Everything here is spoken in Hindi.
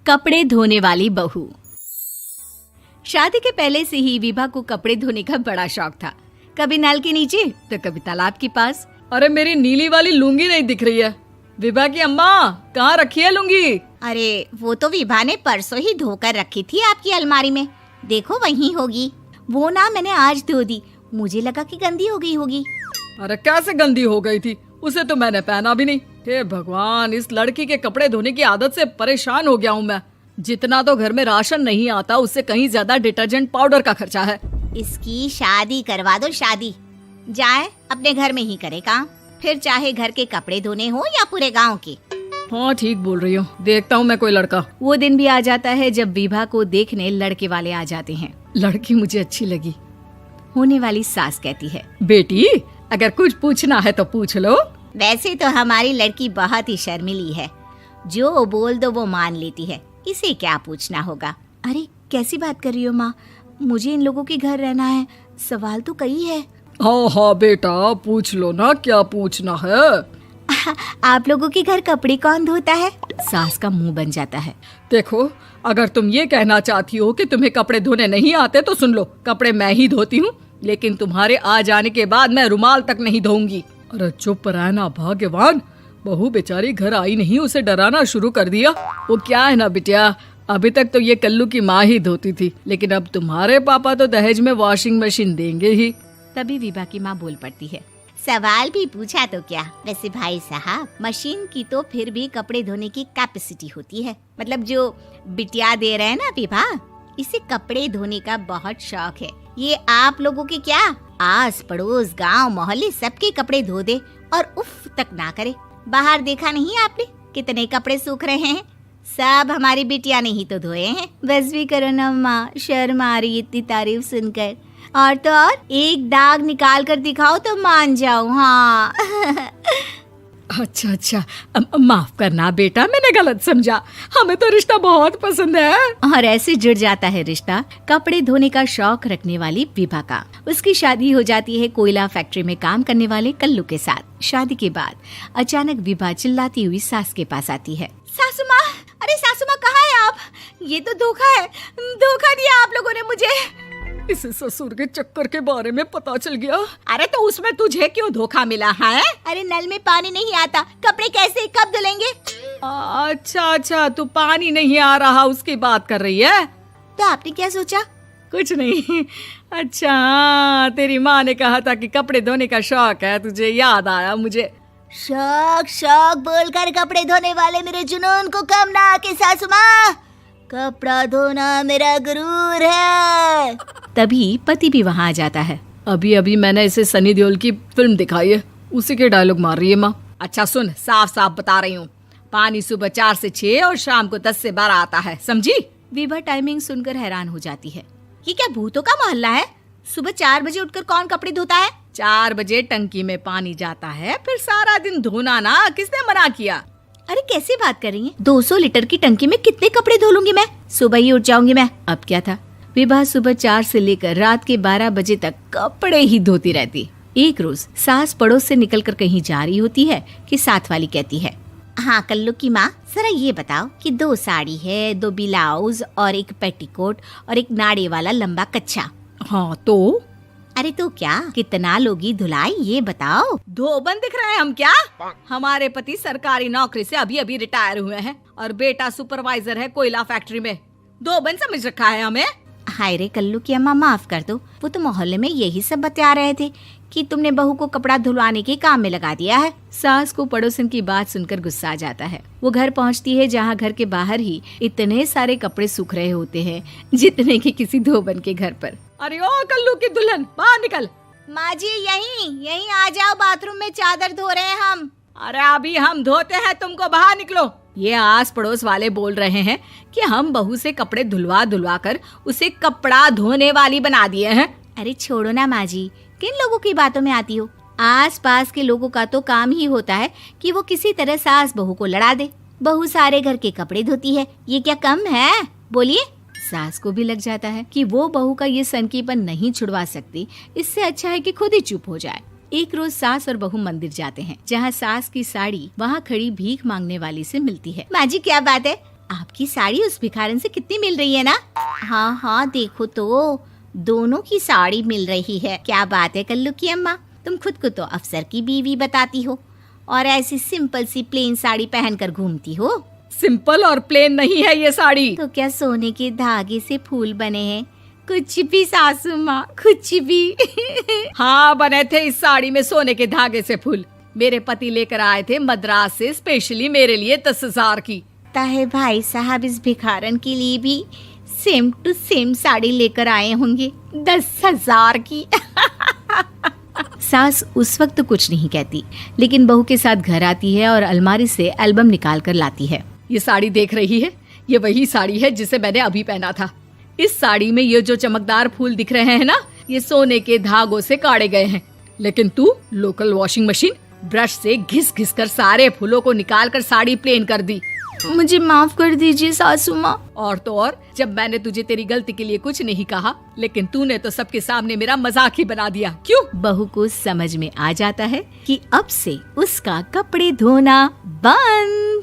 कपड़े धोने वाली बहू। शादी के पहले से ही विभा को कपड़े धोने का बड़ा शौक था। कभी नल के नीचे तो कभी तालाब के पास। अरे मेरी नीली वाली लुंगी नहीं दिख रही है। विभा की अम्मा, कहाँ रखी है लुंगी? अरे वो तो विभा ने परसों ही धोकर रखी थी आपकी अलमारी में, देखो वहीं होगी। वो ना मैंने आज धो दी, मुझे लगा कि गंदी हो गई होगी। अरे कैसे गंदी हो गई थी? उसे तो मैंने पहना भी नहीं। हे भगवान, इस लड़की के कपड़े धोने की आदत से परेशान हो गया हूँ मैं। जितना तो घर में राशन नहीं आता, उससे कहीं ज्यादा डिटर्जेंट पाउडर का खर्चा है। इसकी शादी करवा दो, शादी जाए अपने घर में ही करे काम, फिर चाहे घर के कपड़े धोने हो या पूरे गांव के। हाँ ठीक बोल रही हो, देखता हूँ मैं कोई लड़का। वो दिन भी आ जाता है जब विभा को देखने लड़के वाले आ जाते हैं। लड़की मुझे अच्छी लगी। होने वाली सास कहती है, बेटी अगर कुछ पूछना है तो पूछ लो। वैसे तो हमारी लड़की बहुत ही शर्मिली है, जो बोल दो वो मान लेती है, इसे क्या पूछना होगा। अरे कैसी बात कर रही हो माँ, मुझे इन लोगों के घर रहना है, सवाल तो कई है। हाँ हाँ बेटा, पूछ लो ना, क्या पूछना है। आप लोगों के घर कपड़े कौन धोता है? सास का मुंह बन जाता है। देखो, अगर तुम ये कहना चाहती हो कि तुम्हें कपड़े धोने नहीं आते तो सुन लो, कपड़े मैं ही धोती हूँ, लेकिन तुम्हारे आ जाने के बाद मैं रुमाल तक नहीं धोऊंगी। अरे चुप रहना भाग्यवान, बहू बेचारी घर आई नहीं, उसे डराना शुरू कर दिया। वो क्या है ना बिटिया, अभी तक तो ये कल्लू की माँ ही धोती थी, लेकिन अब तुम्हारे पापा तो दहेज में वॉशिंग मशीन देंगे ही। तभी विभा की माँ बोल पड़ती है, सवाल भी पूछा तो क्या। वैसे भाई साहब, मशीन की तो फिर भी कपड़े धोने की कैपेसिटी होती है। मतलब जो बिटिया दे रहे हैं ना विभा, इसे कपड़े धोने का बहुत शौक है। ये आप लोगों के क्या, आस पड़ोस गांव मोहल्ले सबके कपड़े धो दे और उफ तक ना करे। बाहर देखा नहीं आपने कितने कपड़े सूख रहे हैं? सब हमारी बिटिया ने ही तो धोए हैं। बस भी करो ना माँ, शर्म आ रही इतनी तारीफ सुनकर। और तो और एक दाग निकाल कर दिखाओ तो मान जाऊं। हाँ अच्छा, माफ करना बेटा, मैंने गलत समझा। हमें तो रिश्ता बहुत पसंद है। और ऐसे जुड़ जाता है रिश्ता कपड़े धोने का शौक रखने वाली विभा का। उसकी शादी हो जाती है कोयला फैक्ट्री में काम करने वाले कल्लू के साथ। शादी के बाद अचानक विभा चिल्लाती हुई सास के पास आती है। सासू माँ, अरे सासू माँ कहाँ है आप? ये तो धोखा है, धोखा दिया आप लोगों ने मुझे। इसे ससुर के चक्कर के बारे में पता चल गया। अरे तो उसमें तुझे क्यों धोखा मिला है? अरे नल में पानी नहीं आता, कपड़े कैसे कब धुलेंगे? अच्छा, तू पानी नहीं आ रहा उसकी बात कर रही है। तो आपने क्या सोचा? कुछ नहीं। अच्छा, तेरी माँ ने कहा था कि कपड़े धोने का शौक है तुझे, याद आया मुझे। शौक बोलकर कपड़े धोने वाले मेरे जुनून को कम ना आके सासू माँ, कपड़ा धोना मेरा गुरूर है। तभी पति भी वहाँ आ जाता है। अभी मैंने इसे सनी देओल की फिल्म दिखाई है, उसी के डायलॉग मार रही है माँ। अच्छा सुन, साफ बता रही हूँ, पानी सुबह 4 से 6 और शाम को 10 से 12 आता है, समझी? विभा टाइमिंग सुनकर हैरान हो जाती है। ये क्या भूतों का मोहल्ला है? सुबह 4 बजे उठकर कौन कपड़े धोता है? 4 बजे टंकी में पानी जाता है, फिर सारा दिन धोना ना, किसने मना किया? अरे कैसी बात कर रही हैं? 200 लीटर की टंकी में कितने कपड़े धो लूंगी मैं? सुबह ही उठ जाऊंगी मैं। अब क्या था, विभा सुबह 4 से लेकर रात के 12 बजे तक कपड़े ही धोती रहती। एक रोज सास पड़ोस से निकलकर कहीं जा रही होती है कि साथ वाली कहती है, हाँ कल्लू की माँ, जरा ये बताओ कि 2 साड़ी है, 2 ब्लाउज और एक पेटीकोट और एक नाड़े वाला लंबा कच्छा। हाँ तो? अरे तो क्या, कितना लोगी धुलाई ये बताओ। धोबन दिख रहे हैं हम क्या? हमारे पति सरकारी नौकरी से अभी रिटायर हुए हैं और बेटा सुपरवाइजर है कोयला फैक्ट्री में। धोबन समझ रखा है हमें। हाय रे कल्लू की अम्मा, माफ कर दो, वो तो मोहल्ले में यही सब बता रहे थे कि तुमने बहू को कपड़ा धुलवाने के काम में लगा दिया है। सास को पड़ोसन की बात सुनकर गुस्सा आ जाता है। वो घर पहुंचती है जहां घर के बाहर ही इतने सारे कपड़े सूख रहे होते हैं जितने कि किसी धोबन के घर पर। अरे ओ कल्लू की दुल्हन, बाहर निकल। माँ जी यहीं आ जाओ, बाथरूम में चादर धो रहे हैं हम। अरे अभी हम धोते हैं, तुमको बाहर निकलो। ये आस पड़ोस वाले बोल रहे हैं कि हम बहू से कपड़े धुलवा कर उसे कपड़ा धोने वाली बना दिए हैं। अरे छोड़ो ना माँ जी, किन लोगों की बातों में आती हो? आस पास के लोगों का तो काम ही होता है कि वो किसी तरह सास बहू को लड़ा दे। बहू सारे घर के कपड़े धोती है, ये क्या कम है? बोलिए। सास को भी लग जाता है कि वो बहू का ये सनकीपन नहीं छुड़वा सकती, इससे अच्छा है कि खुद ही चुप हो जाए। एक रोज सास और बहू मंदिर जाते हैं, जहाँ सास की साड़ी वहाँ खड़ी भीख मांगने वाली से मिलती है। माँ जी क्या बात है, आपकी साड़ी उस भिखारन से कितनी मिल रही है ना? हाँ हाँ देखो तो, दोनों की साड़ी मिल रही है। क्या बात है कल्लू की अम्मा, तुम खुद को तो अफसर की बीवी बताती हो और ऐसी सिंपल सी प्लेन साड़ी पहनकर घूमती हो। सिंपल और प्लेन नहीं है ये साड़ी। तो क्या सोने के धागे से फूल बने हैं? कुछ भी सासू माँ, कुछ भी। हाँ बने थे इस साड़ी में सोने के धागे से फूल। मेरे पति लेकर आए थे मद्रास से स्पेशली मेरे लिए 10,000 की। ताहे भाई साहब इस भिखारन के लिए भी सेम टू सेम साड़ी लेकर आए होंगे 10,000 की। सास उस वक्त तो कुछ नहीं कहती, लेकिन बहू के साथ घर आती है और अलमारी से एल्बम निकाल कर लाती है। ये साड़ी देख रही है, ये वही साड़ी है जिसे मैंने अभी पहना था। इस साड़ी में ये जो चमकदार फूल दिख रहे हैं ना, ये सोने के धागों से काढ़े गए हैं। लेकिन तू लोकल वॉशिंग मशीन ब्रश से घिस घिस कर सारे फूलों को निकाल कर साड़ी प्लेन कर दी। मुझे माफ कर दीजिए सासू माँ। और तो और, जब मैंने तुझे तेरी गलती के लिए कुछ नहीं कहा, लेकिन तूने तो सबके सामने मेरा मजाक ही बना दिया। क्यों? बहू को समझ में आ जाता है कि अब से उसका कपड़े धोना बंद।